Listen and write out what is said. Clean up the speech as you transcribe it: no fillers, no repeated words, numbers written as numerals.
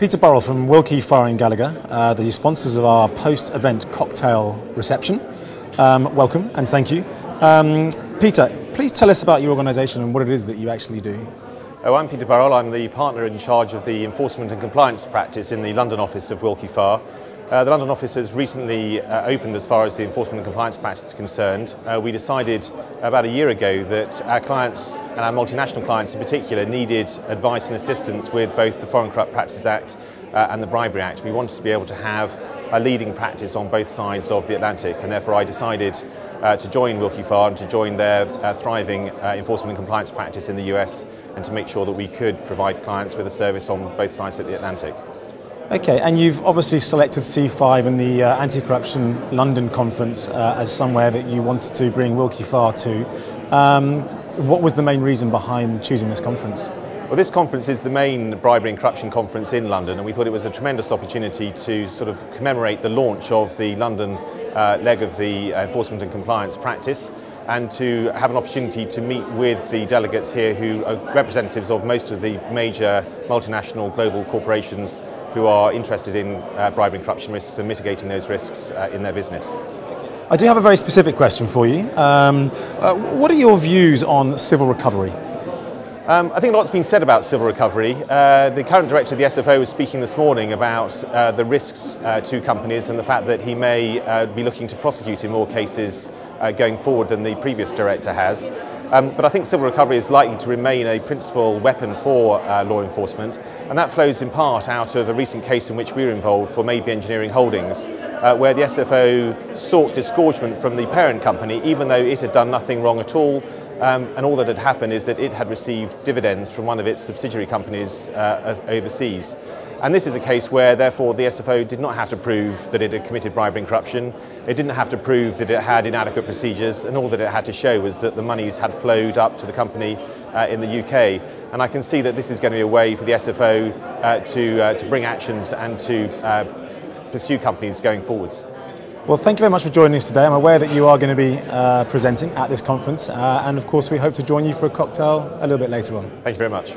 Peter Burrell from Wilkie Fire & Gallagher, the sponsors of our post-event cocktail reception. Welcome and thank you. Peter, please tell us about your organisation and what it is that you actually do. I'm Peter Burrell. I'm the partner in charge of the enforcement and compliance practice in the London office of Wilkie Fire. The London office has recently opened as far as the enforcement and compliance practice is concerned. We decided about a year ago that our clients, and our multinational clients in particular, needed advice and assistance with both the Foreign Corrupt Practices Act and the Bribery Act. We wanted to be able to have a leading practice on both sides of the Atlantic, and therefore I decided to join Wilkie Fire and to join their thriving enforcement and compliance practice in the US, and to make sure that we could provide clients with a service on both sides of the Atlantic. Okay, and you've obviously selected C5 and the Anti-Corruption London Conference as somewhere that you wanted to bring Wilkie Fire to. What was the main reason behind choosing this conference? Well, this conference is the main bribery and corruption conference in London, and we thought it was a tremendous opportunity to sort of commemorate the launch of the London leg of the enforcement and compliance practice, and to have an opportunity to meet with the delegates here who are representatives of most of the major multinational global corporations who are interested in bribery and corruption risks and mitigating those risks in their business. I do have a very specific question for you. What are your views on civil recovery? I think a lot's been said about civil recovery. The current director of the SFO was speaking this morning about the risks to companies and the fact that he may be looking to prosecute in more cases going forward than the previous director has. But I think civil recovery is likely to remain a principal weapon for law enforcement, and that flows in part out of a recent case in which we were involved for Maybe Engineering Holdings, where the SFO sought disgorgement from the parent company even though it had done nothing wrong at all. And all that had happened is that it had received dividends from one of its subsidiary companies overseas. And this is a case where, therefore, the SFO did not have to prove that it had committed bribery and corruption. It didn't have to prove that it had inadequate procedures, and all that it had to show was that the monies had flowed up to the company in the UK. And I can see that this is going to be a way for the SFO to bring actions and to pursue companies going forwards. Well, thank you very much for joining us today. I'm aware that you are going to be presenting at this conference, and of course we hope to join you for a cocktail a little bit later on. Thank you very much.